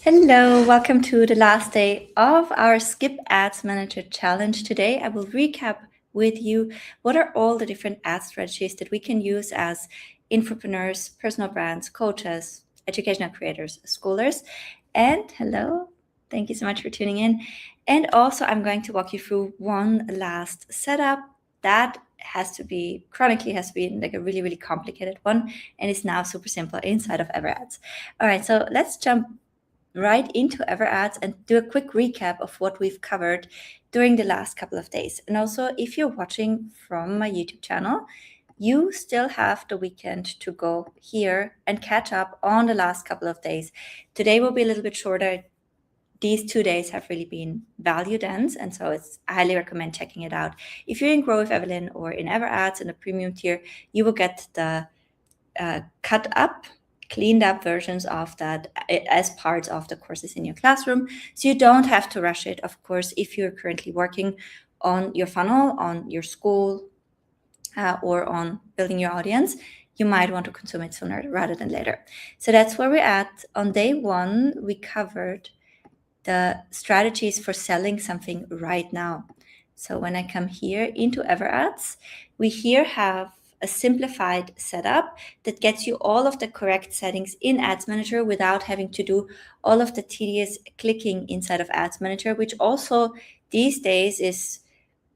Hello, welcome to the last day of our Skip Ads Manager Challenge. Today, I will recap with you what are all the different ad strategies that we can use as infopreneurs, personal brands, coaches, educational creators, schoolers. And hello, thank you so much for tuning in. And also, I'm going to walk you through one last setup that chronically has been like a really, really complicated one, and it's now super simple inside of EverAds. All right, so let's jump right into EverAds and do a quick recap of what we've covered during the last couple of days. And also, if you're watching from my YouTube channel, you still have the weekend to go here and catch up on the last couple of days. Today will be a little bit shorter. These 2 days have really been value dense, and so I highly recommend checking it out. If you're in Grow with Evelyn or in EverAds in the premium tier, you will get the cut up, cleaned up versions of that as parts of the courses in your classroom. So you don't have to rush it. Of course, if you're currently working on your funnel, on your school, or on building your audience, you might want to consume it sooner rather than later. So that's where we're at. On day one, we covered the strategies for selling something right now. So when I come here into EverAds, we here have a simplified setup that gets you all of the correct settings in Ads Manager without having to do all of the tedious clicking inside of Ads Manager, which also these days is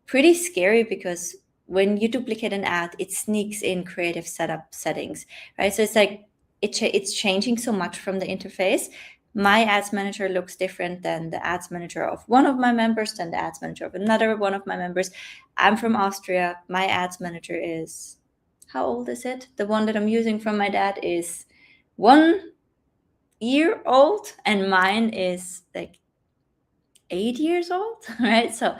pretty scary because when you duplicate an ad, it sneaks in creative setup settings, right? So it's like it's changing so much from the interface. My ads manager looks different than the ads manager of one of my members, than the ads manager of another one of my members. I'm from Austria. My ads manager is, how old is it? The one that I'm using from my dad is 1 year old, and mine is like 8 years old, right? So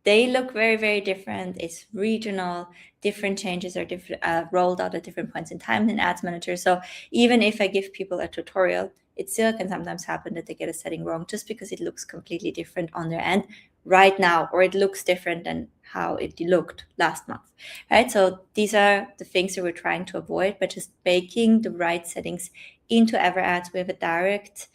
they look very, very different. It's regional. Different changes are rolled out at different points in time in Ads Manager. So even if I give people a tutorial, it still can sometimes happen that they get a setting wrong just because it looks completely different on their end right now, or it looks different than how it looked last month, right? So these are the things that we're trying to avoid by just baking the right settings into EverAds. We have a direct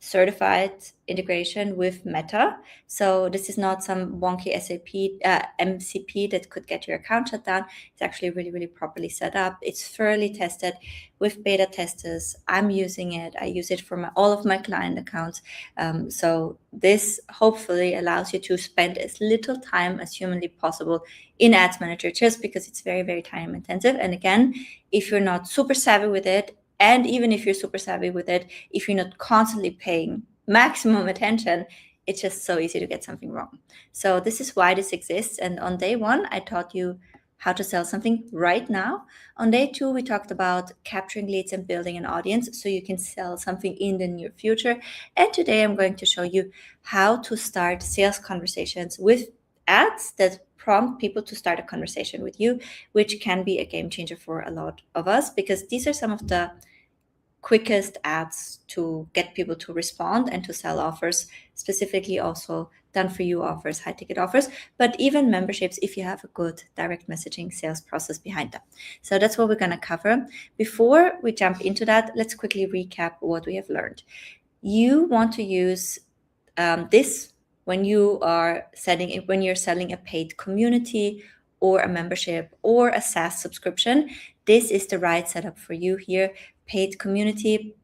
certified integration with Meta. So this is not some wonky MCP that could get your account shut down. It's actually really, really properly set up. It's thoroughly tested with beta testers. I'm using it. I use it for all of my client accounts. So this hopefully allows you to spend as little time as humanly possible in Ads Manager, just because it's very, very time intensive. And again, if you're not super savvy with it, and even if you're super savvy with it, if you're not constantly paying maximum attention, it's just so easy to get something wrong. So this is why this exists. And on day one, I taught you how to sell something right now. On day two, we talked about capturing leads and building an audience so you can sell something in the near future. And today I'm going to show you how to start sales conversations with ads that prompt people to start a conversation with you, which can be a game changer for a lot of us, because these are some of the quickest ads to get people to respond and to sell offers, specifically also done for you offers, high ticket offers, but even memberships if you have a good direct messaging sales process behind them. So that's what we're going to cover. Before we jump into that, let's quickly recap what we have learned. You want to use this when you're selling a paid community or a membership or a SaaS subscription. This is the right setup for you here. Paid community,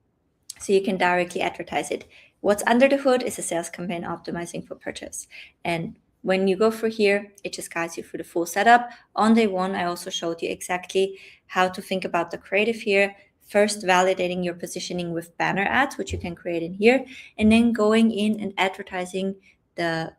so you can directly advertise it. What's under the hood is a sales campaign optimizing for purchase. And when you go through here, it just guides you through the full setup. On day one, I also showed you exactly how to think about the creative here. First, validating your positioning with banner ads, which you can create in here, and then going in and advertising the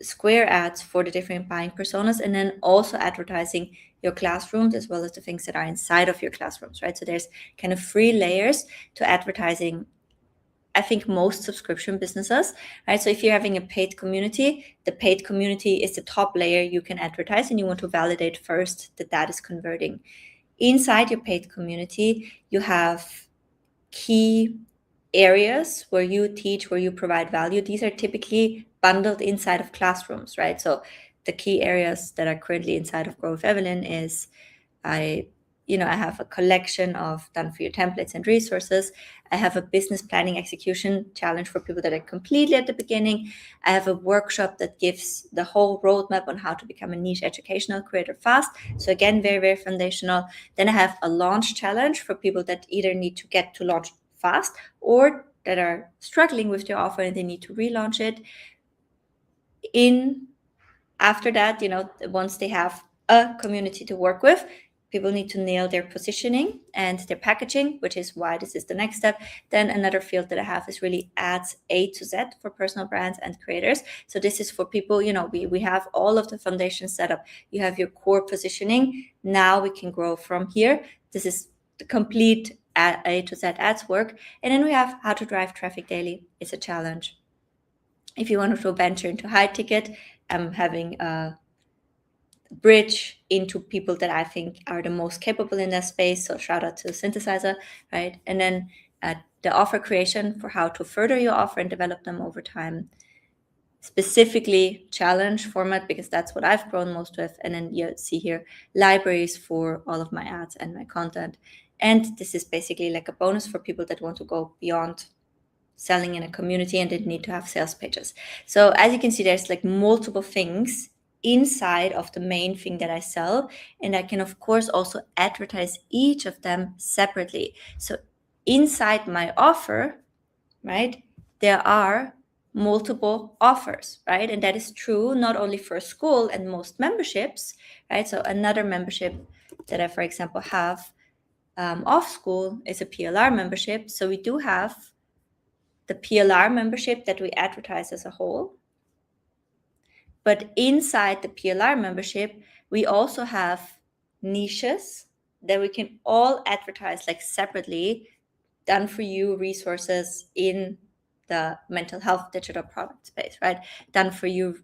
square ads for the different buying personas, and then also advertising your classrooms as well as the things that are inside of your classrooms, right? So there's kind of 3 layers to advertising, I think, most subscription businesses, right? So if you're having a paid community, the paid community is the top layer you can advertise, and you want to validate first that that is converting. Inside your paid community, you have key areas where you teach, where you provide value. These are typically bundled inside of classrooms, right? So the key areas that are currently inside of Grow with Evelyn is I I have a collection of done for you templates and resources. I have a business planning execution challenge for people that are completely at the beginning. I have a workshop that gives the whole roadmap on how to become a niche educational creator fast. So again, very, very foundational. Then I have a launch challenge for people that either need to get to launch fast or that are struggling with their offer and they need to relaunch it. After that, once they have a community to work with, people need to nail their positioning and their packaging, which is why this is the next step. Then another field that I have is really ads A to Z for personal brands and creators. So this is for people, we have all of the foundation set up. You have your core positioning. Now we can grow from here. This is the complete A to Z ads work. And then we have how to drive traffic daily. It's a challenge. If you want to venture into high ticket, I'm having a bridge into people that I think are the most capable in that space. So shout out to Synthesizer, right? And then the offer creation for how to further your offer and develop them over time. Specifically challenge format, because that's what I've grown most with. And then you see here libraries for all of my ads and my content. And this is basically like a bonus for people that want to go beyond selling in a community and they need to have sales pages. So as you can see, there's like multiple things inside of the main thing that I sell. And I can, of course, also advertise each of them separately. So inside my offer, right, there are multiple offers, right? And that is true not only for a school and most memberships, right? So another membership that I, for example, have off school is a PLR membership. So we do have the PLR membership that we advertise as a whole. But inside the PLR membership, we also have niches that we can all advertise like separately, done for you resources in the mental health digital product space, right? Done for you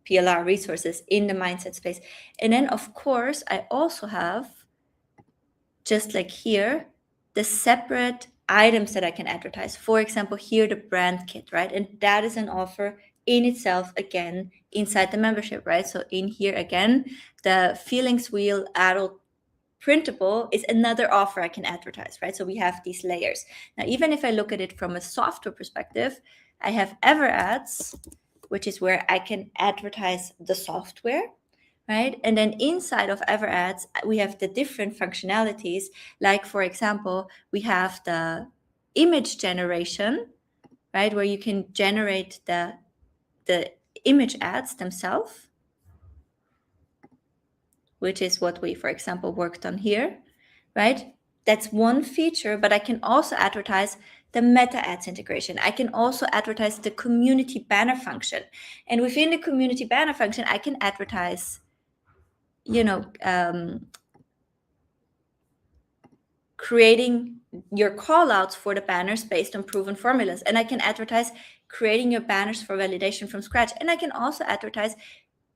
PLR resources in the mindset space. And then, of course, I also have, just like here, the separate items that I can advertise. For example, here, the brand kit, right? And that is an offer in itself, again, inside the membership, right? So in here, again, the Feelings Wheel adult printable is another offer I can advertise, right? So we have these layers. Now, even if I look at it from a software perspective, I have EverAds, which is where I can advertise the software, right? And then inside of EverAds, we have the different functionalities. Like, for example, we have the image generation, right? Where you can generate the image ads themselves, which is what we, for example, worked on here, right? That's one feature, but I can also advertise the meta ads integration. I can also advertise the community banner function. And within the community banner function, I can advertise, creating your call outs for the banners based on proven formulas. And I can advertise creating your banners for validation from scratch. And I can also advertise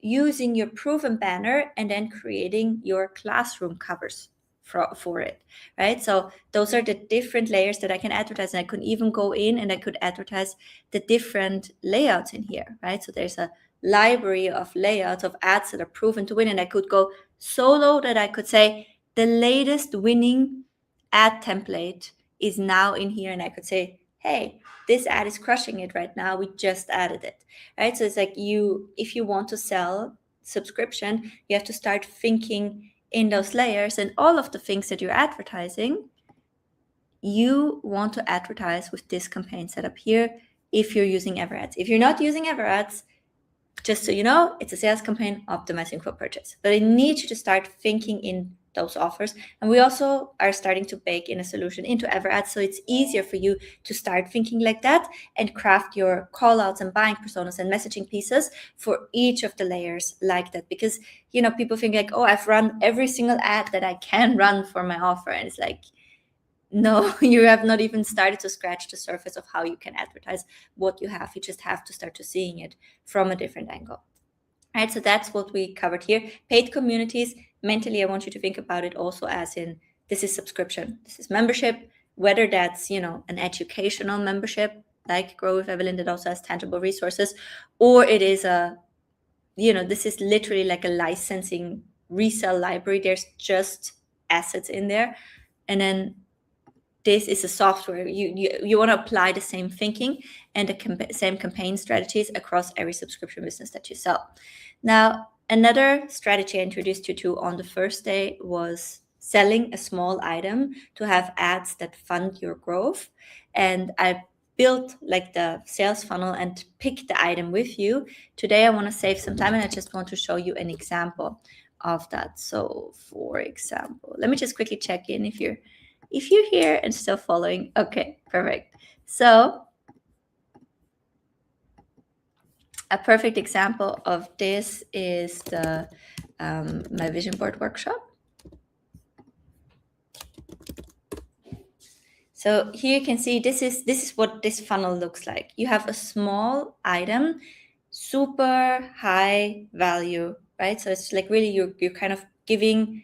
using your proven banner and then creating your classroom covers for it, right? So those are the different layers that I can advertise. And I could even go in and I could advertise the different layouts in here, right? So there's a library of layouts of ads that are proven to win. And I could go so low that I could say the latest winning ad template is now in here. And I could say, hey, this ad is crushing it right now. We just added it, right? So it's like if you want to sell subscription, you have to start thinking in those layers, and all of the things that you're advertising, you want to advertise with this campaign setup here if you're using EverAds. If you're not using EverAds, just so you know, it's a sales campaign optimizing for purchase. But I need you to start thinking in those offers. And we also are starting to bake in a solution into EverAds, so it's easier for you to start thinking like that and craft your call outs and buying personas and messaging pieces for each of the layers like that. Because, people think like, oh, I've run every single ad that I can run for my offer. And it's like, no, you have not even started to scratch the surface of how you can advertise what you have. You just have to start to seeing it from a different angle. All right, so that's what we covered here. Paid communities, mentally, I want you to think about it also as in, this is subscription, this is membership, whether that's, an educational membership, like Grow with Evelyn that also has tangible resources, or it is this is literally like a licensing resale library. There's just assets in there. And then this is a software. You want to apply the same thinking and the same campaign strategies across every subscription business that you sell. Now, another strategy I introduced you to on the first day was selling a small item to have ads that fund your growth. And I built like the sales funnel and picked the item with you. Today, I want to save some time and I just want to show you an example of that. So for example, let me just quickly check in if you're here and still following. Okay, perfect. So a perfect example of this is the my vision board workshop. So here you can see this is what this funnel looks like. You have a small item, super high value, right? So it's like really you're kind of giving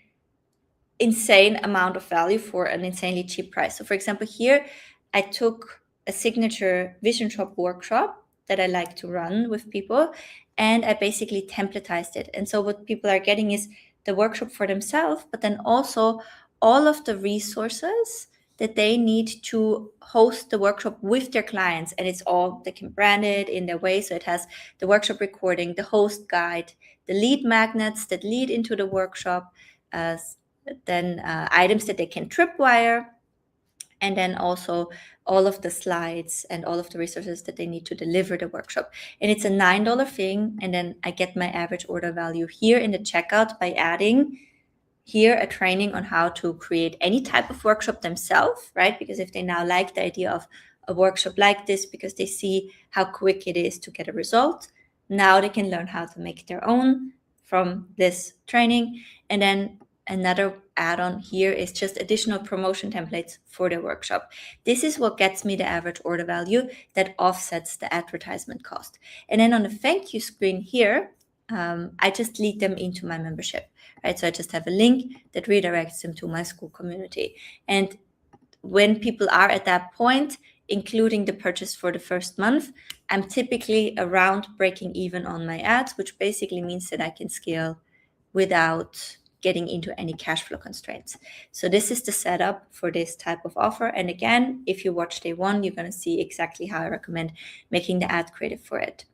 insane amount of value for an insanely cheap price. So for example, here I took a signature vision shop workshop that I like to run with people, and I basically templatized it. And so what people are getting is the workshop for themselves, but then also all of the resources that they need to host the workshop with their clients. And it's all, they can brand it in their way. So it has the workshop recording, the host guide, the lead magnets that lead into the workshop, then items that they can tripwire, and then also all of the slides and all of the resources that they need to deliver the workshop. And it's a $9 thing. And then I get my average order value here in the checkout by adding here a training on how to create any type of workshop themselves, right? Because if they now like the idea of a workshop like this, because they see how quick it is to get a result, now they can learn how to make their own from this training. And then another add-on here is just additional promotion templates for the workshop. This is what gets me the average order value that offsets the advertisement cost. And then on the thank you screen here, I just lead them into my membership, right? So I just have a link that redirects them to my school community. And when people are at that point, including the purchase for the first month, I'm typically around breaking even on my ads, which basically means that I can scale without getting into any cash flow constraints. So this is the setup for this type of offer. And again, if you watch day one, you're going to see exactly how I recommend making the ad creative for it.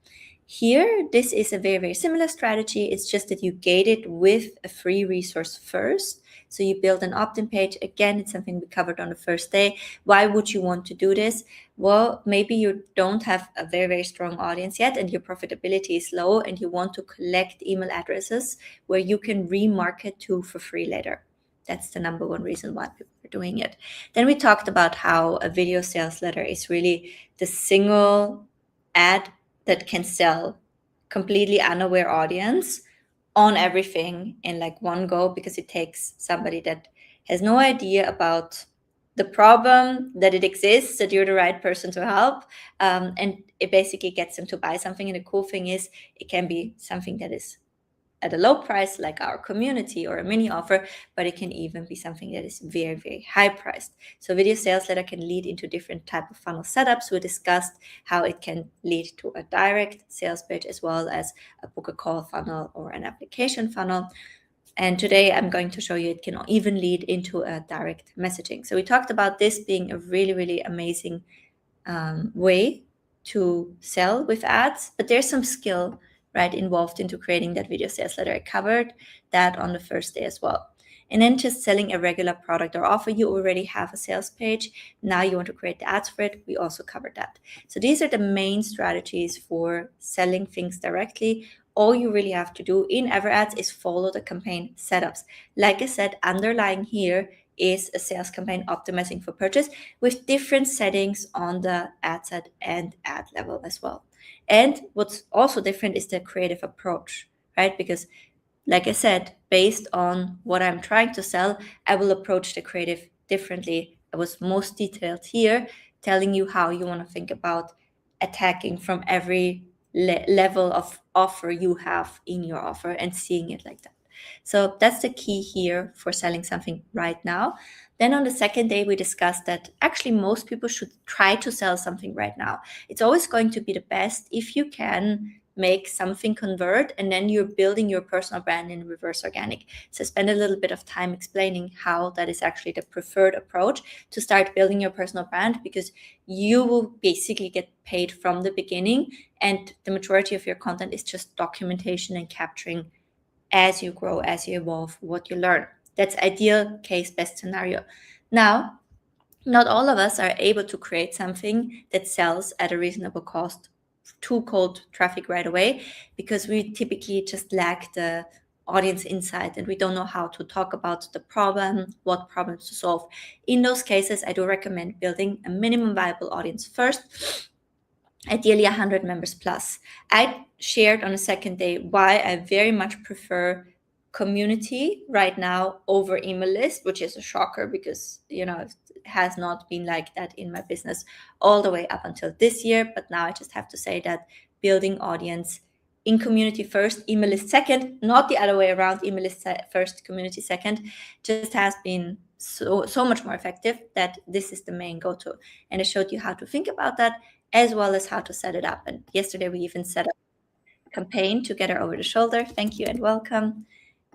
Here, this is a very, very similar strategy. It's just that you gate it with a free resource first. So you build an opt-in page. Again, it's something we covered on the first day. Why would you want to do this? Well, maybe you don't have a very, very strong audience yet and your profitability is low and you want to collect email addresses where you can remarket to for free later. That's the number one reason why people are doing it. Then we talked about how a video sales letter is really the single ad that can sell completely unaware audience on everything in like one go, because it takes somebody that has no idea about the problem, that it exists, that you're the right person to help, and it basically gets them to buy something. And the cool thing is it can be something that is at a low price like our community or a mini offer, but it can even be something that is very, very high priced. So video sales letter can lead into different type of funnel setups. We discussed how it can lead to a direct sales page as well as a book a call funnel or an application funnel. And today I'm going to show you it can even lead into a direct messaging. So we talked about this being a really, really amazing way to sell with ads, but there's some skill involved into creating that video sales letter. I covered that on the first day as well. And then just selling a regular product or offer, you already have a sales page. Now you want to create the ads for it. We also covered that. So these are the main strategies for selling things directly. All you really have to do in EverAds is follow the campaign setups. Like I said, underlying here is a sales campaign optimizing for purchase with different settings on the ad set and ad level as well. And what's also different is the creative approach, right? Because like I said, based on what I'm trying to sell, I will approach the creative differently. I was most detailed here, telling you how you want to think about attacking from every level of offer you have in your offer and seeing it like that. So that's the key here for selling something right now. Then on the second day, we discussed that actually most people should try to sell something right now. It's always going to be the best if you can make something convert, and then you're building your personal brand in reverse organic. So spend a little bit of time explaining how that is actually the preferred approach to start building your personal brand, because you will basically get paid from the beginning, and the majority of your content is just documentation and capturing as you grow, as you evolve, what you learn. That's ideal case, best scenario. Now, not all of us are able to create something that sells at a reasonable cost to cold traffic right away, because we typically just lack the audience insight and we don't know how to talk about the problem, what problems to solve. In those cases, I do recommend building a minimum viable audience first, ideally 100 members plus. I shared on the second day why I very much prefer community right now over email list, which is a shocker because, it has not been like that in my business all the way up until this year. But now I just have to say that building audience in community first, email list second, not the other way around, email list first, community second, just has been so much more effective that this is the main go-to. And I showed you how to think about that as well as how to set it up. And yesterday we even set up a campaign together over the shoulder. Thank you and welcome.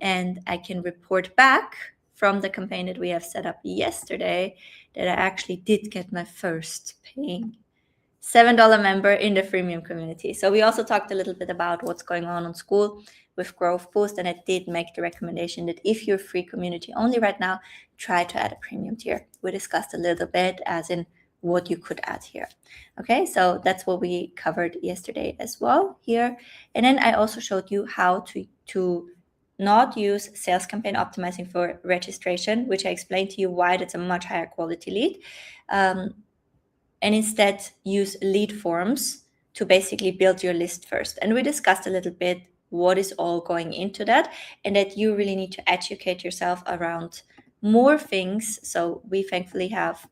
And I can report back from the campaign that we have set up yesterday that I actually did get my first paying $7 member in the freemium community. So we also talked a little bit about what's going on school with Growth Boost, and I did make the recommendation that if you're free community only right now, try to add a premium tier. We discussed a little bit as in what you could add here. Okay, so that's what we covered yesterday as well here. And then I also showed you how to not use sales campaign optimizing for registration, which I explained to you why that's a much higher quality lead. And instead use lead forms to basically build your list first. And we discussed a little bit what is all going into that, and that you really need to educate yourself around more things. So we thankfully have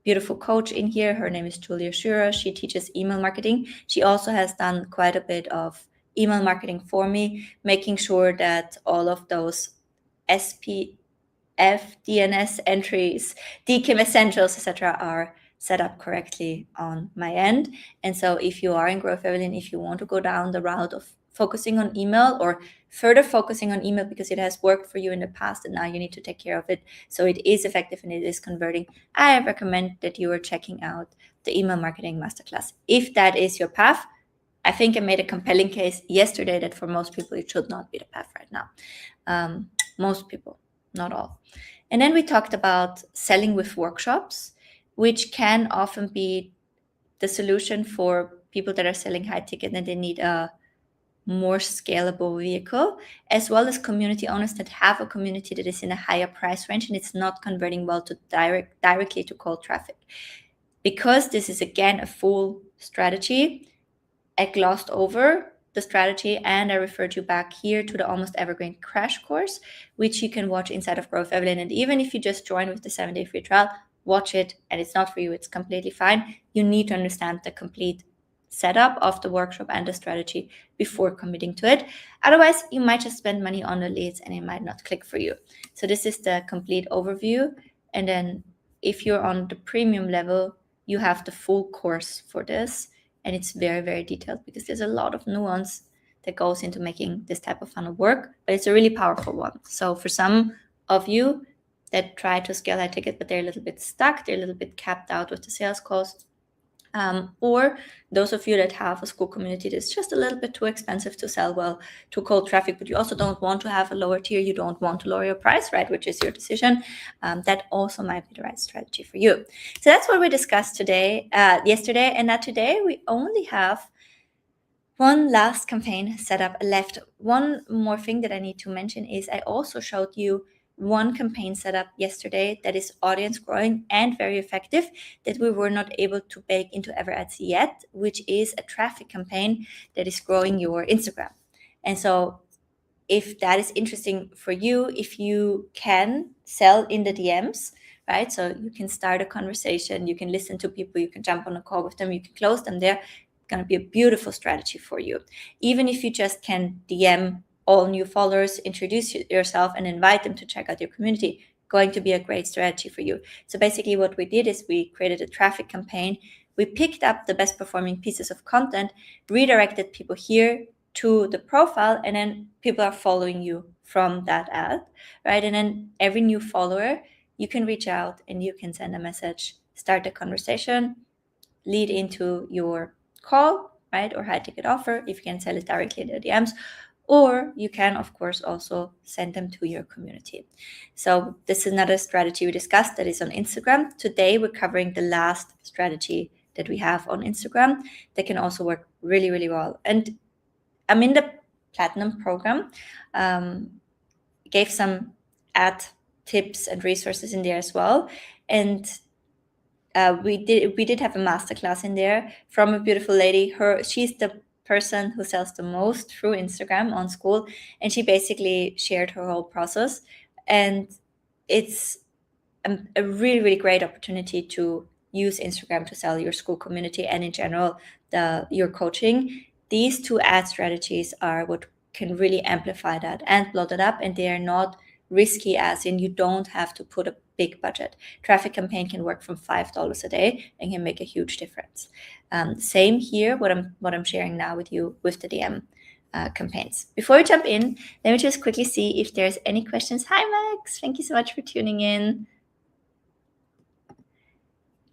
beautiful coach in here. Her name is Julia Schura. She teaches email marketing. She also has done quite a bit of email marketing for me, making sure that all of those SPF, DNS entries, DKIM essentials, etc., are set up correctly on my end. And so if you are in Growth Evelyn, if you want to go down the route of focusing on email or further focusing on email because it has worked for you in the past and now you need to take care of it so it is effective and it is converting, I recommend that you are checking out the email marketing masterclass. If that is your path, I think I made a compelling case yesterday that for most people it should not be the path right now. Most people, not all. And then we talked about selling with workshops, which can often be the solution for people that are selling high ticket and they need a more scalable vehicle, as well as community owners that have a community that is in a higher price range and it's not converting well to directly to cold traffic. Because this is again a full strategy, I glossed over the strategy and I referred you back here to the Almost Evergreen crash course, which you can watch inside of Growth Evelyn. And even if you just join with the 7-day free trial, watch it and it's not for you, it's completely fine. You need to understand the complete setup of the workshop and the strategy before committing to it. Otherwise, you might just spend money on the leads and it might not click for you. So this is the complete overview. And then if you're on the premium level, you have the full course for this. And it's very, very detailed because there's a lot of nuance that goes into making this type of funnel work, but it's a really powerful one. So for some of you that try to scale high ticket, but they're a little bit stuck, they're a little bit capped out with the sales cost, or those of you that have a school community that's just a little bit too expensive to sell well to cold traffic, but you also don't want to have a lower tier, you don't want to lower your price, right, which is your decision, that also might be the right strategy for you. So that's what we discussed yesterday, and now today we only have one last campaign setup left. One more thing that I need to mention is I also showed you one campaign setup yesterday that is audience growing and very effective that we were not able to bake into EverAds yet, which is a traffic campaign that is growing your Instagram. And so if that is interesting for you, if you can sell in the DMs, right? So you can start a conversation, you can listen to people, you can jump on a call with them, you can close them there. It's going to be a beautiful strategy for you. Even if you just can DM all new followers, introduce yourself and invite them to check out your community, going to be a great strategy for you. So basically what we did is we created a traffic campaign. We picked up the best performing pieces of content, redirected people here to the profile, and then people are following you from that ad, right? And then every new follower, you can reach out and you can send a message, start a conversation, lead into your call, right? Or high ticket offer if you can sell it directly in the DMs, or you can, of course, also send them to your community. So this is another strategy we discussed that is on Instagram. Today, we're covering the last strategy that we have on Instagram that can also work really, really well. And I'm in the Platinum program, gave some ad tips and resources in there as well. And we did have a masterclass in there from a beautiful lady. She's the person who sells the most through Instagram on school, and she basically shared her whole process. And it's a really, really great opportunity to use Instagram to sell your school community and in general your coaching. These two ad strategies are what can really amplify that and blow it up, and they are not risky, as in you don't have to put a big budget. Traffic campaign can work from $5 a day and can make a huge difference. Same here, what I'm sharing now with you with the DM campaigns. Before we jump in, let me just quickly see if there's any questions. Hi, Max. Thank you so much for tuning in.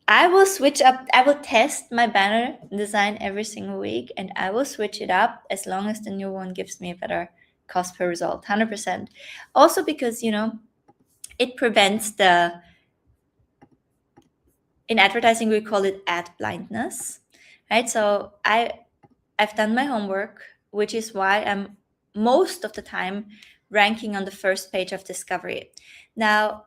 I will switch up. I will test my banner design every single week, and I will switch it up as long as the new one gives me a better cost per result, 100%. Also because, it prevents in advertising, we call it ad blindness, right? So I've done my homework, which is why I'm most of the time ranking on the first page of discovery. Now,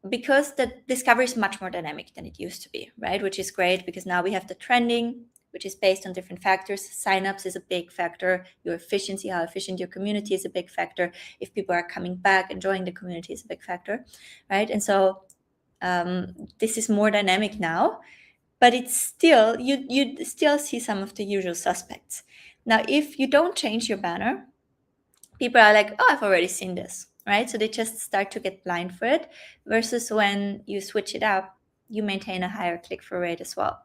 because the discovery is much more dynamic than it used to be, right? Which is great because now we have the trending, which is based on different factors. Signups is a big factor. Your efficiency, how efficient your community is a big factor. If people are coming back and joining the community is a big factor, right? And so this is more dynamic now, but it's still, you still see some of the usual suspects. Now, if you don't change your banner, people are like, oh, I've already seen this, right? So they just start to get blind for it, versus when you switch it up, you maintain a higher click-through rate as well.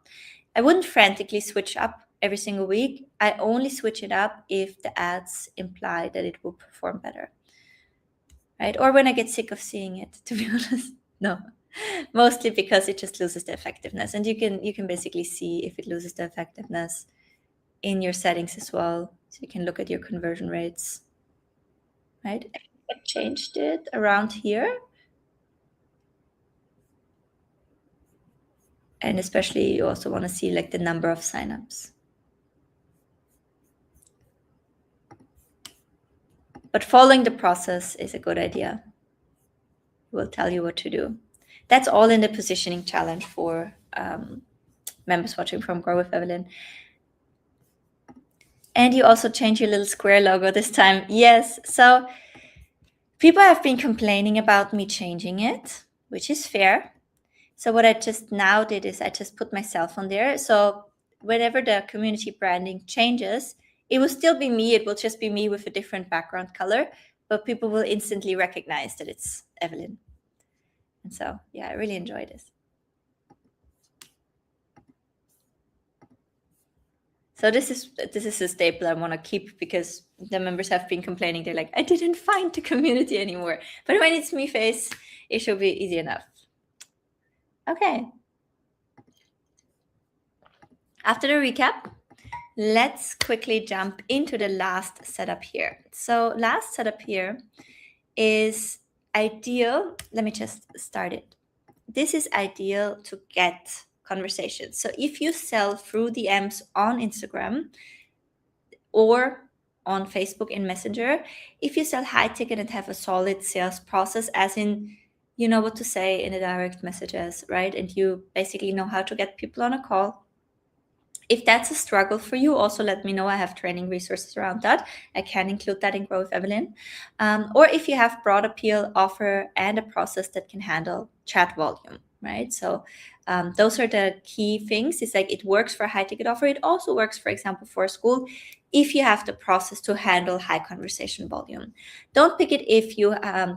I wouldn't frantically switch up every single week. I only switch it up if the ads imply that it will perform better, right? Or when I get sick of seeing it, to be honest. No, mostly because it just loses the effectiveness. And you can basically see if it loses the effectiveness in your settings as well. So you can look at your conversion rates, right? I changed it around here. And especially you also want to see like the number of signups. But following the process is a good idea. We'll tell you what to do. That's all in the positioning challenge for members watching from Grow with Evelyn. And you also changed your little square logo this time. Yes, so people have been complaining about me changing it, which is fair. So what I just now did is I just put myself on there. So whenever the community branding changes, it will still be me. It will just be me with a different background color, but people will instantly recognize that it's Evelyn. And so, yeah, I really enjoy this. So this is a staple I want to keep because the members have been complaining. They're like, I didn't find the community anymore. But when it's me face, it should be easy enough. Okay. After the recap, let's quickly jump into the last setup here. So last setup here is ideal. Let me just start it. This is ideal to get conversations. So if you sell through DMs on Instagram or on Facebook in Messenger, if you sell high ticket and have a solid sales process, as in you know what to say in the direct messages, right? And you basically know how to get people on a call. If that's a struggle for you, also let me know. I have training resources around that. I can include that in Grow with Evelyn. Or if you have broad appeal, offer, and a process that can handle chat volume, right? So those are the key things. It's like it works for a high ticket offer. It also works, for example, for a school. if you have the process to handle high conversation volume. Don't pick it if you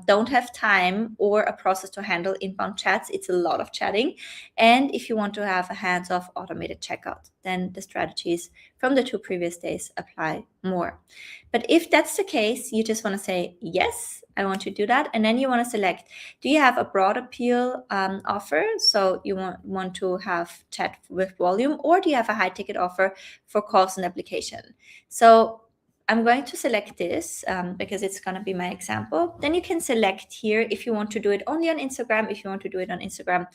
don't have time or a process to handle inbound chats. It's a lot of chatting. And if you want to have a hands-off automated checkout, then the strategies from the 2 previous days apply more. But if that's the case, you just want to say, yes, I want to do that. And then you want to select, do you have a broad appeal offer? So you want to have chat with volume, or do you have a high ticket offer for calls and application? So I'm going to select this because it's going to be my example. Then you can select here if you want to do it only on Instagram, if you want to do it on Instagram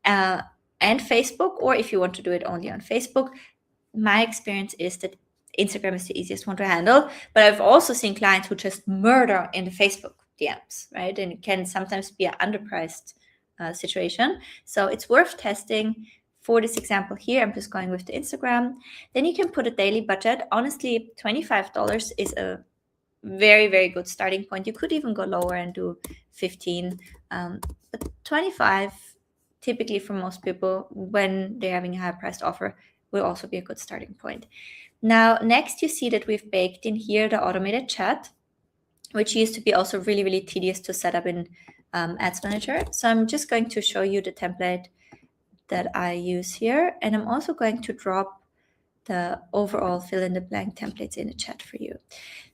and Facebook, or if you want to do it only on Facebook. My experience is that Instagram is the easiest one to handle, but I've also seen clients who just murder in the Facebook DMs, right? And it can sometimes be an underpriced situation. So it's worth testing. For this example here, I'm just going with the Instagram. Then you can put a daily budget. Honestly, $25 is a very, very good starting point. You could even go lower and do 15, but 25, typically for most people, when they're having a high priced offer, will also be a good starting point. Now, next you see that we've baked in here the automated chat, which used to be also really, really tedious to set up in Ads Manager. So I'm just going to show you the template that I use here. And I'm also going to drop the overall fill in the blank templates in the chat for you.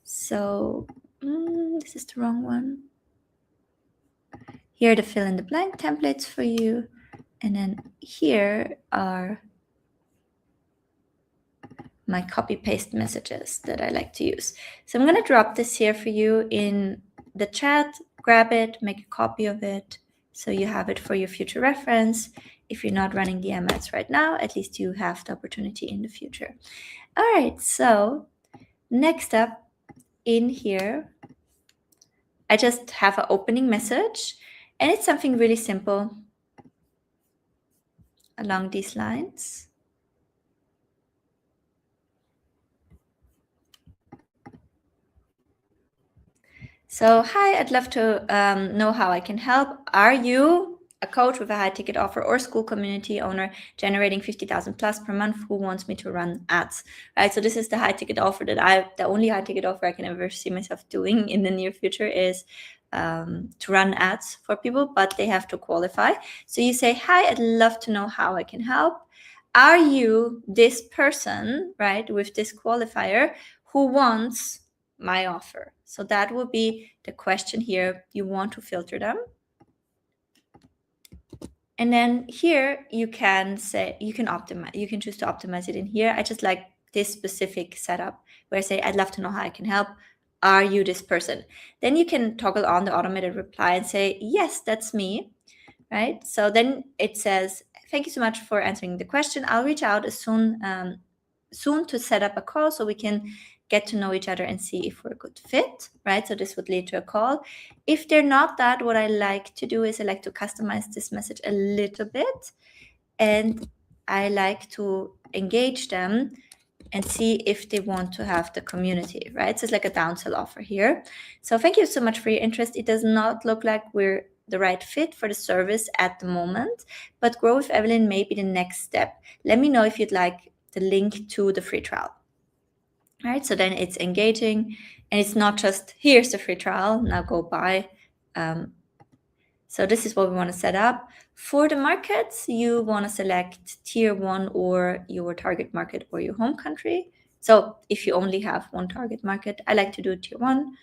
So this is the wrong one. Here are the fill in the blank templates for you. And then here are my copy paste messages that I like to use. So I'm going to drop this here for you in the chat, grab it, make a copy of it, so you have it for your future reference. If you're not running DM ads right now, at least you have the opportunity in the future. All right, so next up in here, I just have an opening message, and it's something really simple along these lines. So, hi, I'd love to know how I can help. Are you a coach with a high ticket offer or school community owner generating 50,000 plus per month who wants me to run ads? Right. So this is the high ticket offer that the only high ticket offer I can ever see myself doing in the near future is to run ads for people, but they have to qualify. So you say, hi, I'd love to know how I can help. Are you this person, right, with this qualifier who wants my offer? So that will be the question here. You want to filter them. And then here you can say, you can optimize, you can choose to optimize it in here. I just like this specific setup where I say, I'd love to know how I can help. Are you this person? Then you can toggle on the automated reply and say, yes, that's me, right? So then it says, thank you so much for answering the question. I'll reach out as soon to set up a call so we can get to know each other and see if we're a good fit, right? So this would lead to a call. If they're not that, what I like to do is I like to customize this message a little bit, and I like to engage them and see if they want to have the community, right? So it's like a downsell offer here. So thank you so much for your interest. It does not look like we're the right fit for the service at the moment, but Grow with Evelyn may be the next step. Let me know if you'd like the link to the free trial. All right, so then it's engaging, and it's not just here's the free trial, now go buy. So this is what we want to set up. For the markets, you want to select tier 1 or your target market or your home country. So if you only have one target market, I like to do tier 1.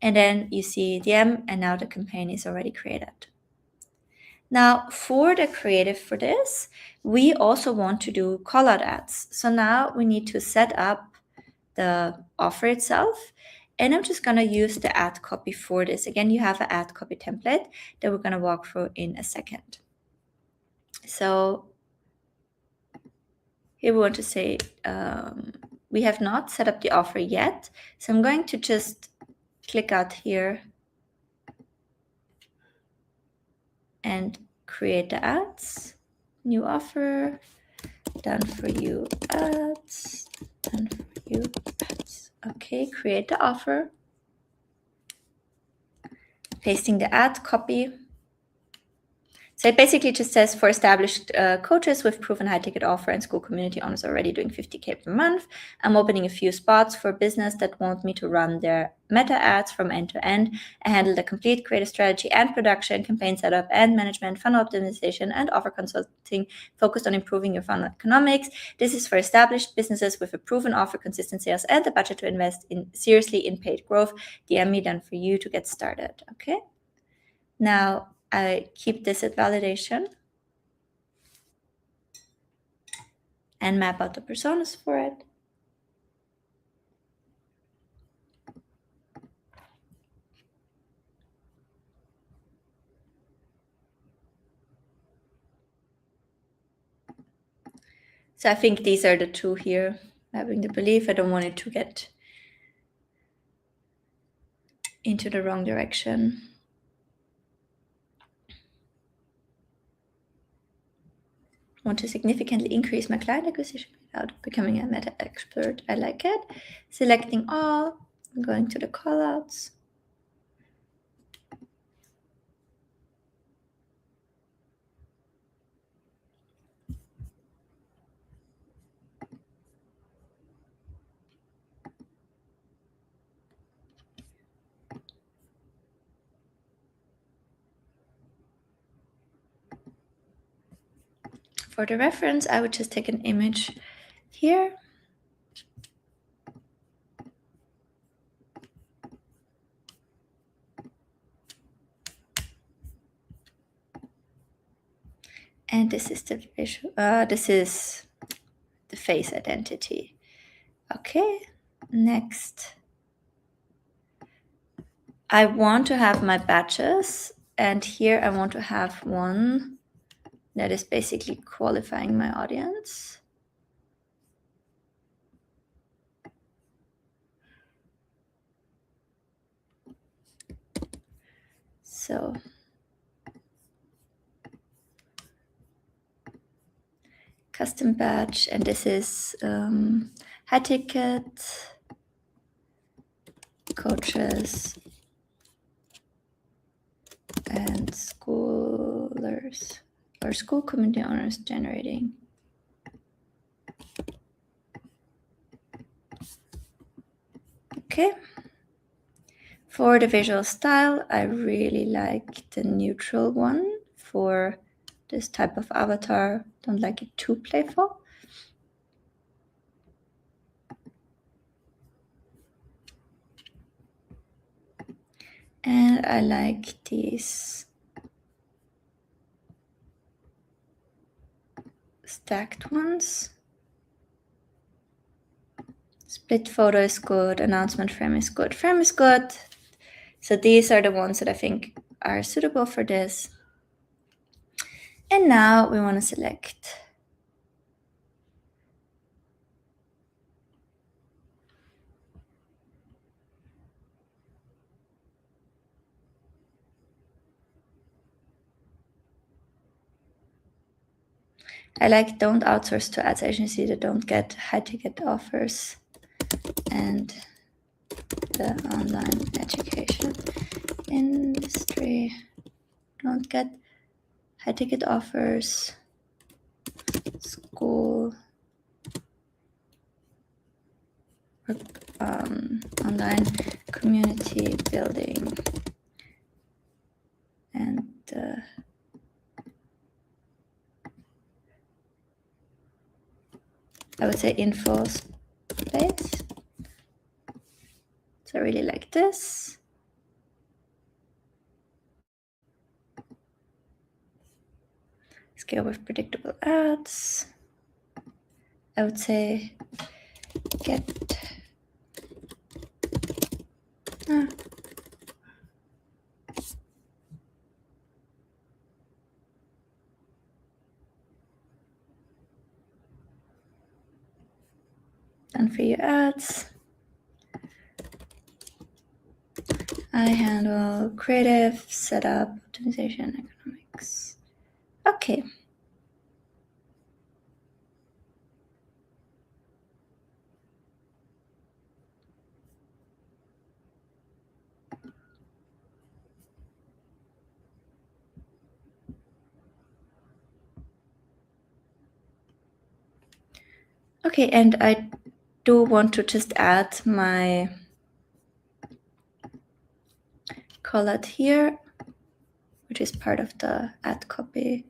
And then you see DM, and now the campaign is already created. Now, for the creative for this, we also want to do call-out ads. So now we need to set up the offer itself, and I'm just going to use the ad copy for this. Again, you have an ad copy template that we're going to walk through in a second. So here we want to say we have not set up the offer yet. So I'm going to just click out here and create the ads. New offer, done for you ads, done for you ads. Okay, create the offer. Pasting the ad copy. So it basically just says for established coaches with proven high ticket offer and school community owners already doing 50K per month, I'm opening a few spots for business that want me to run their meta ads from end to end. I handle the complete creative strategy and production, campaign setup and management, funnel optimization, and offer consulting focused on improving your funnel economics. This is for established businesses with a proven offer, consistent sales, and the budget to invest seriously in paid growth. DM me then for you to get started. Okay. Now I keep this at validation and map out the personas for it. So I think these are the two here. Having the belief, I don't want it to get into the wrong direction. Want to significantly increase my client acquisition without becoming a meta expert. I like it. Selecting all, going to the callouts. For the reference, I would just take an image here. And this is the visual, this is the face identity. Okay, next. I want to have my batches, and here I want to have one that is basically qualifying my audience. So custom batch, and this is high ticket coaches and schoolers or school community owners generating. Okay. For the visual style, I really like the neutral one for this type of avatar. Don't like it too playful. And I like these stacked ones. Split photo is good. Announcement frame is good. Frame is good. So these are the ones that I think are suitable for this. And now we want to select I like don't outsource to ads agency that don't get high ticket offers and the online education industry don't get high ticket offers, school, online community building, and I would say info space. So I really like this. Scale with predictable ads. I would say get done for your ads. I handle creative, setup, optimization, economics. Okay. Okay, and I do want to just add my collab here, which is part of the add copy.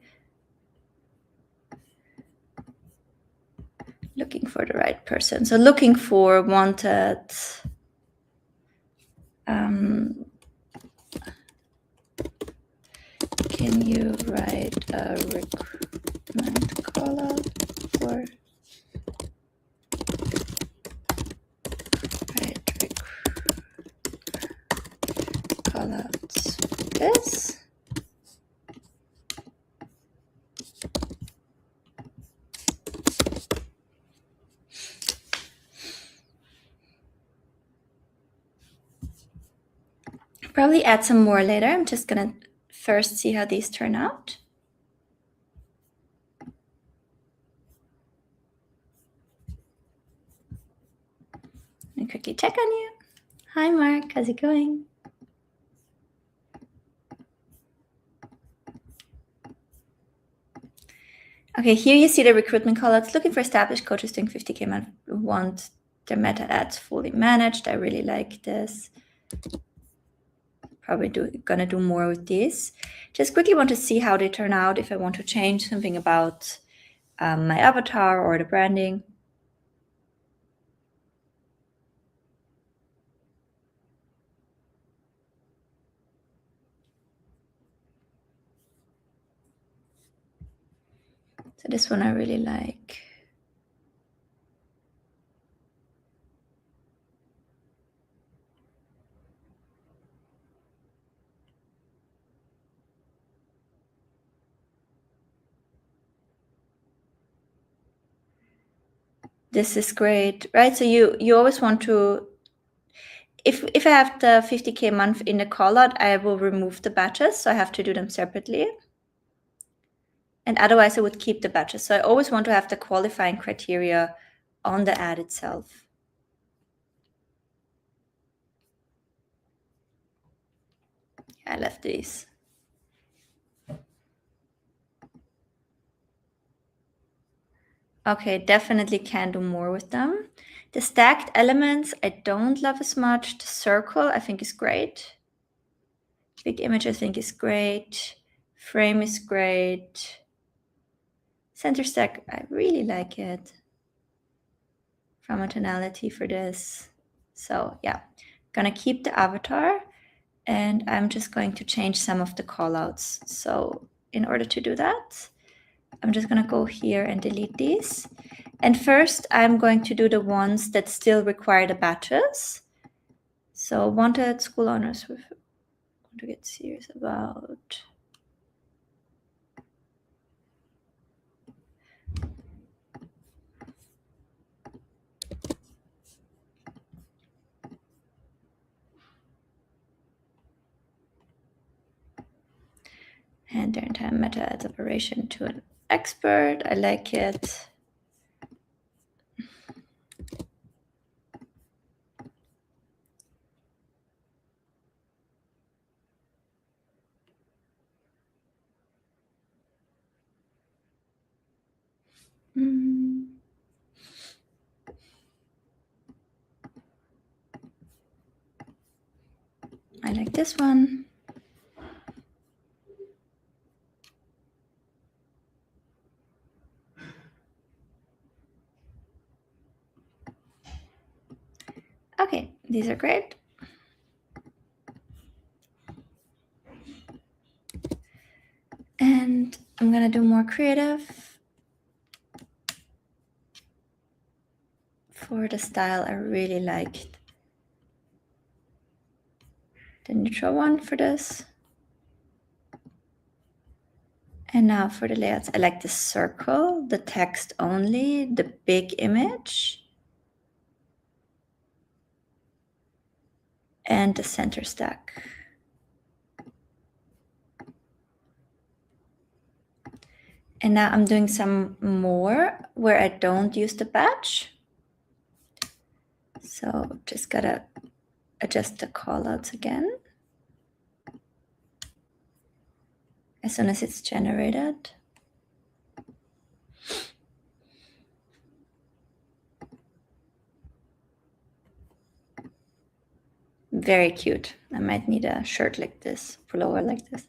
Looking for the right person. So looking for wanted can you write a recruitment collab for collabs this? Probably add some more later. I'm just gonna first see how these turn out. Let me quickly check on you. Hi, Mark. How's it going? Okay, here you see the recruitment callouts. Looking for established coaches doing 50K a month. Want their meta ads fully managed. I really like this. Probably gonna do more with these. Just quickly want to see how they turn out. If I want to change something about my avatar or the branding. So this one I really like. This is great, right? So you always want to, if I have the 50K a month in the callout, I will remove the batches. So I have to do them separately. And otherwise I would keep the batches. So I always want to have the qualifying criteria on the ad itself. I left these. Okay, definitely can do more with them. The stacked elements, I don't love as much. The circle, I think is great. Big image, I think is great. Frame is great. Center stack, I really like it. From a tonality for this. So yeah, gonna keep the avatar and I'm just going to change some of the callouts. So in order to do that, I'm just gonna go here and delete these. And first I'm going to do the ones that still require the batches. So wanted school owners with want to get serious about. And their entire meta ads operation to an expert. I like it. I like this one. Okay, these are great. And I'm gonna do more creative. For the style, I really liked the neutral one for this. And now for the layouts, I like the circle, the text only, the big image, and the center stack. And now I'm doing some more where I don't use the batch. So just gotta adjust the callouts again as soon as it's generated. Very cute. I might need a shirt like this, pullover like this.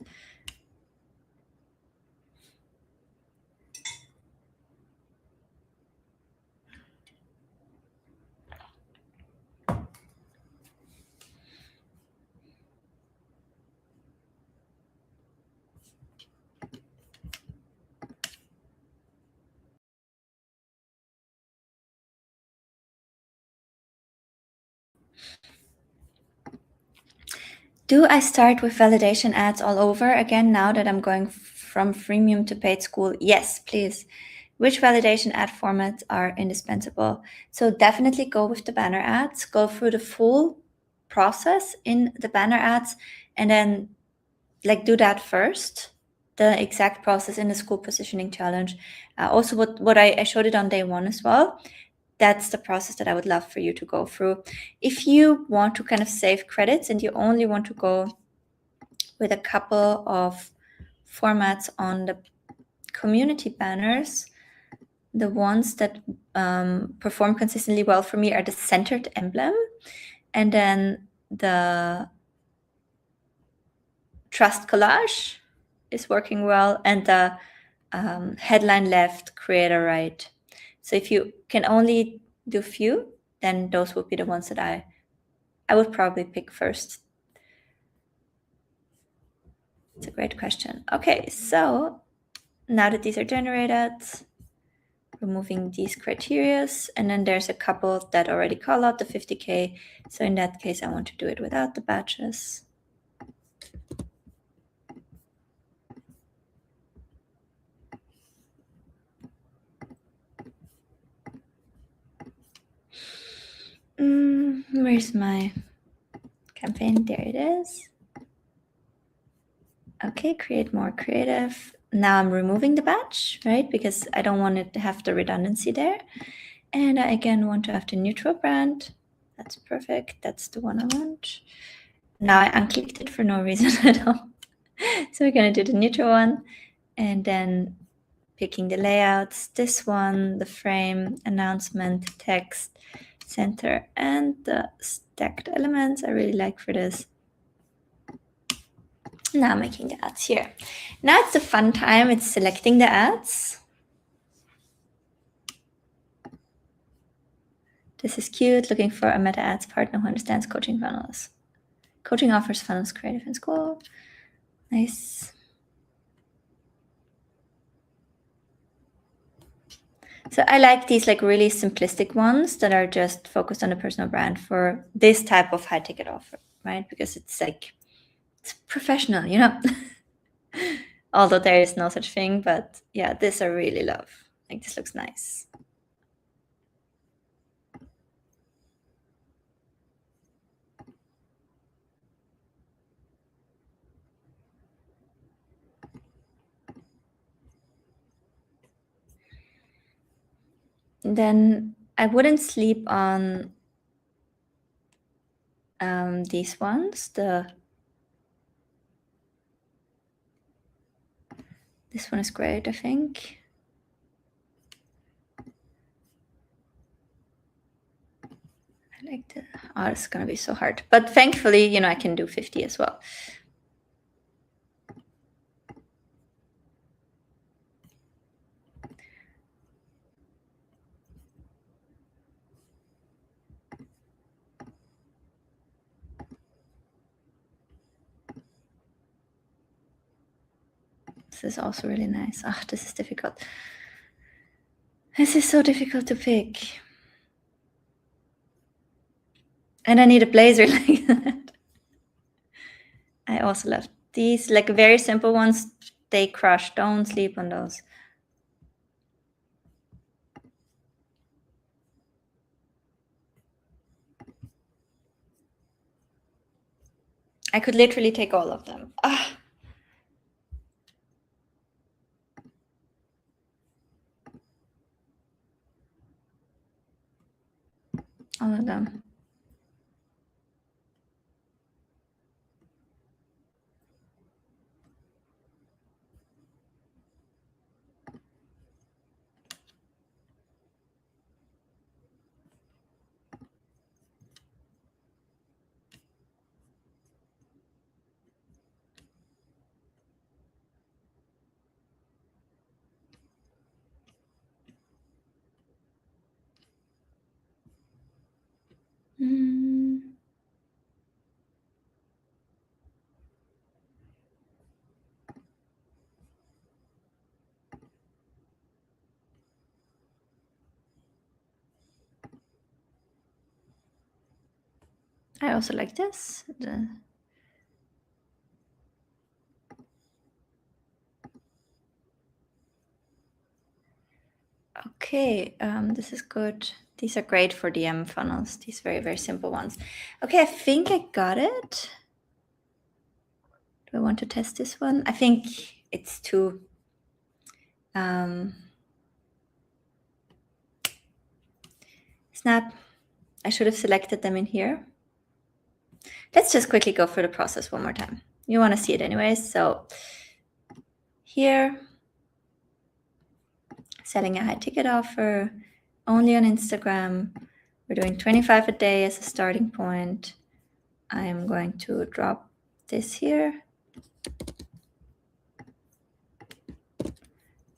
Do I start with validation ads all over again now that I'm going from freemium to paid school? Yes, please. Which validation ad formats are indispensable? So definitely go with the banner ads, go through the full process in the banner ads, and then do that first, the exact process in the school positioning challenge. Also what I showed it on day one as well. That's the process that I would love for you to go through. If you want to kind of save credits and you only want to go with a couple of formats on the community banners, the ones that perform consistently well for me are the centered emblem, and then the trust collage is working well, and the headline left, creator right. So if you can only do few, then those would be the ones that I would probably pick first. It's a great question. Okay, so now that these are generated, removing these criterias, and then there's a couple that already call out the 50K. So in that case, I want to do it without the batches. Where's my campaign? There it is. Okay, create more creative. Now I'm removing the batch, right? Because I don't want it to have the redundancy there. And I again want to have the neutral brand. That's perfect. That's the one I want. Now I unclicked it for no reason at all. So we're going to do the neutral one, and then picking the layouts, this one, the frame, announcement, text, center, and the stacked elements I really like for this. Now making the ads here. Now it's the fun time. It's selecting the ads. This is cute. Looking for a meta ads partner who understands coaching funnels. Coaching offers funnels creative in school. Nice. So I like these really simplistic ones that are just focused on the personal brand for this type of high ticket offer, right? Because it's it's professional, you know. Although there is no such thing, but yeah, this I really love. This looks nice. Then I wouldn't sleep on these ones. This one is great, I think. I like the, oh, it's gonna be so hard. But thankfully, I can do 50 as well. This is also really nice. Ah, this is difficult. This is so difficult to pick. And I need a blazer like that. I also love these, very simple ones. They crush. Don't sleep on those. I could literally take all of them. Ah. All of them. I also like this. Okay, this is good. These are great for DM funnels, these very, very simple ones. Okay, I think I got it. Do I want to test this one? I think it's too... Snap. I should have selected them in here. Let's just quickly go through the process one more time. You want to see it anyways. So here, setting a high ticket offer, only on Instagram. We're doing 25 a day as a starting point. I am going to drop this here.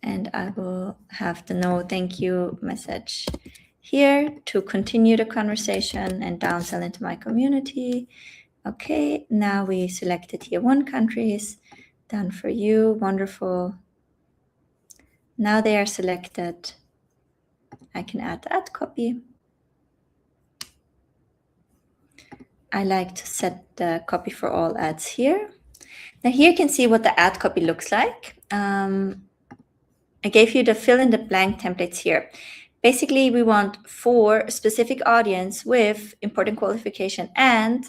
And I will have the no thank you message here to continue the conversation and downsell into my community. Okay, now we selected tier 1 countries. Done for you, wonderful. Now they are selected. I can add the ad copy. I like to set the copy for all ads here. Now here you can see what the ad copy looks like. I gave you the fill in the blank templates here. Basically, we want for a specific audience with important qualification, and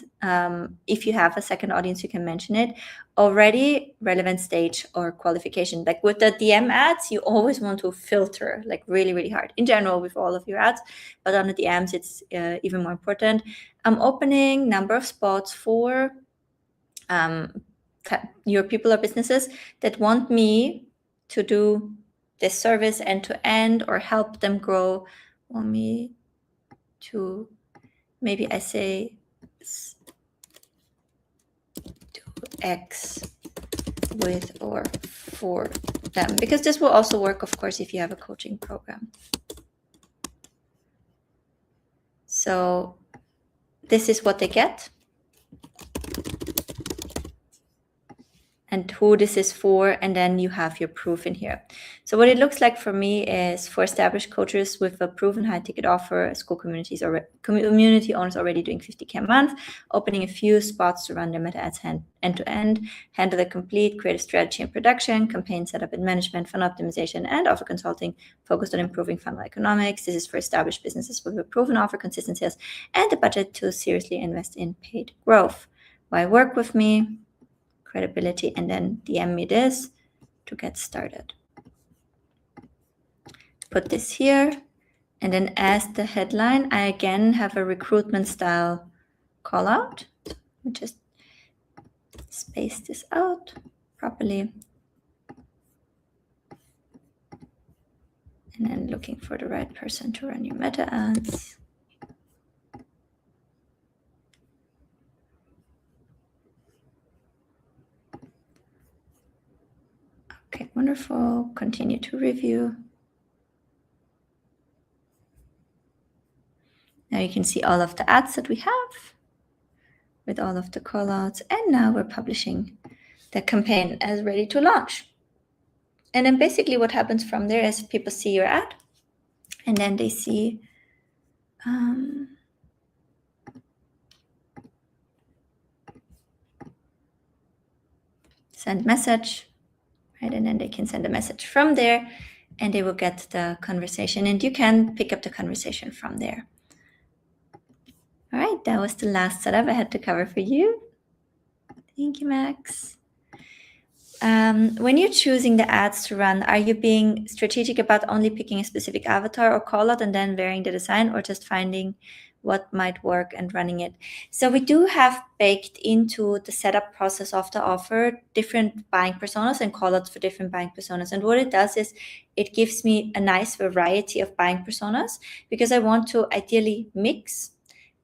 if you have a second audience, you can mention it, already relevant stage or qualification. Like with the DM ads, you always want to filter like really, really hard in general with all of your ads, but on the DMs, it's even more important. I'm opening number of spots for your people or businesses that want me to do this service end to end or help them grow. Want me to, maybe I say do X with or for them, because this will also work, of course, if you have a coaching program. So this is what they get and who this is for, and then you have your proof in here. So what it looks like for me is for established coaches with a proven high ticket offer, school communities or community owners already doing 50K a month, opening a few spots to run their meta ads end to end, handle the complete creative strategy and production, campaign setup and management, funnel optimization, and offer consulting focused on improving funnel economics. This is for established businesses with a proven offer, consistent sales, and the budget to seriously invest in paid growth. Why work with me? Credibility, and then DM me this to get started. Put this here, and then as the headline, I again have a recruitment style call out. Let me just space this out properly. And then looking for the right person to run your meta ads. Okay, wonderful. Continue to review. Now you can see all of the ads that we have with all of the callouts. And now we're publishing the campaign as ready to launch. And then basically what happens from there is people see your ad and then they see send message, right? And then they can send a message from there and they will get the conversation, and you can pick up the conversation from there. All right, that was the last setup I had to cover for you. Thank you, Max. When you're choosing the ads to run, are you being strategic about only picking a specific avatar or call out and then varying the design, or just finding what might work and running it? So we do have baked into the setup process of the offer different buying personas and call outs for different buying personas. And what it does is it gives me a nice variety of buying personas, because I want to ideally mix.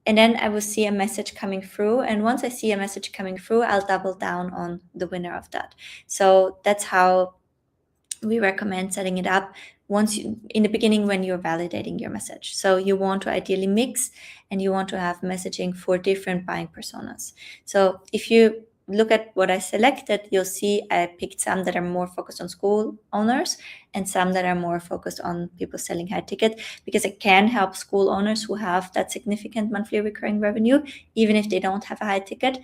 And then I will see a message coming through. And once I see a message coming through, I'll double down on the winner of that. So that's how we recommend setting it up. in the beginning when you're validating your message. So you want to ideally mix, and you want to have messaging for different buying personas. So if you look at what I selected, you'll see I picked some that are more focused on school owners and some that are more focused on people selling high ticket, because it can help school owners who have that significant monthly recurring revenue, even if they don't have a high ticket.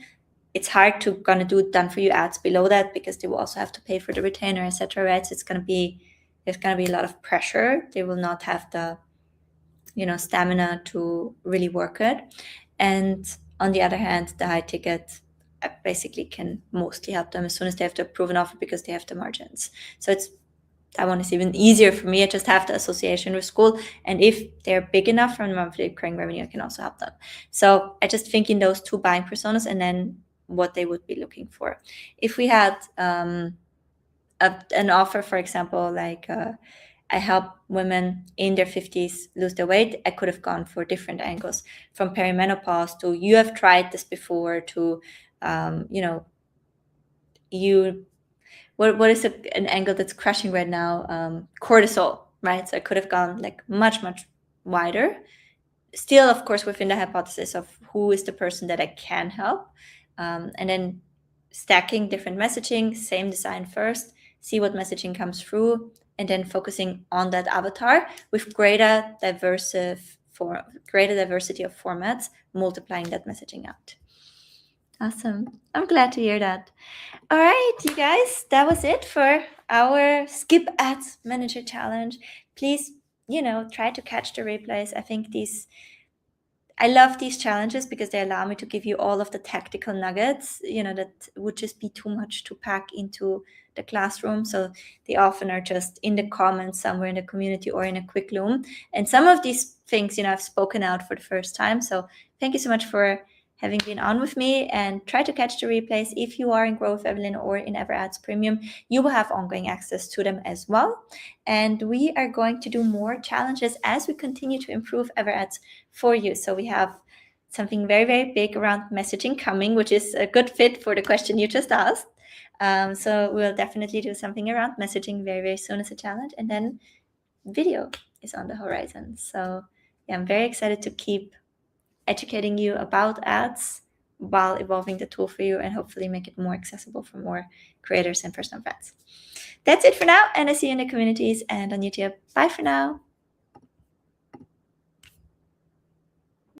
It's hard to gonna do done for you ads below that, because they will also have to pay for the retainer, etc. Right? So there's gonna be a lot of pressure. They will not have the stamina to really work it. And on the other hand, the high ticket basically can mostly help them as soon as they have to approve an offer, because they have the margins. So that one is even easier for me. I just have the association with school, and if they're big enough from monthly recurring revenue, I can also help them. So I just think in those two buying personas, and then what they would be looking for. If we had an offer, for example, like I help women in their 50s lose their weight, I could have gone for different angles, from perimenopause to you have tried this before, to what is an angle that's crushing right now? Cortisol, right? So I could have gone like much wider, still of course within the hypothesis of who is the person that I can help, and then stacking different messaging, same design first, see what messaging comes through, and then focusing on that avatar with greater diversity of formats, multiplying that messaging out. Awesome. I'm glad to hear that. All right, you guys, that was it for our Skip Ads Manager Challenge. Please, try to catch the replays. I love these challenges because they allow me to give you all of the tactical nuggets, that would just be too much to pack into the classroom. So they often are just in the comments somewhere in the community or in a quick loom. And some of these things, I've spoken out for the first time. So thank you so much for having been on with me, and try to catch the replays. If you are in Growth Evelyn or in EverAds Premium, you will have ongoing access to them as well. And we are going to do more challenges as we continue to improve EverAds for you. So we have something very, very big around messaging coming, which is a good fit for the question you just asked. So we'll definitely do something around messaging very, very soon as a challenge. And then video is on the horizon. So yeah, I'm very excited to keep educating you about ads while evolving the tool for you, and hopefully make it more accessible for more creators and personal brands. That's it for now, and I see you in the communities and on YouTube. Bye for now.